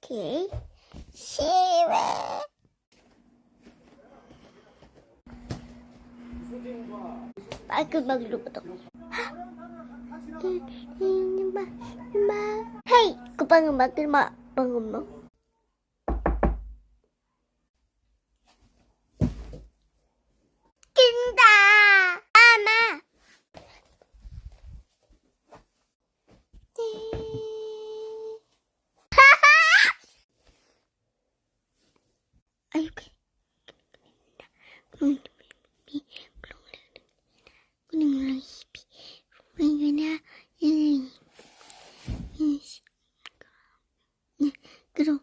오케이. 시외. 마글마글로부터. 헤이, 그 방금 마글마 방금 뭐? 낀다. 아마. 아이고. 그럼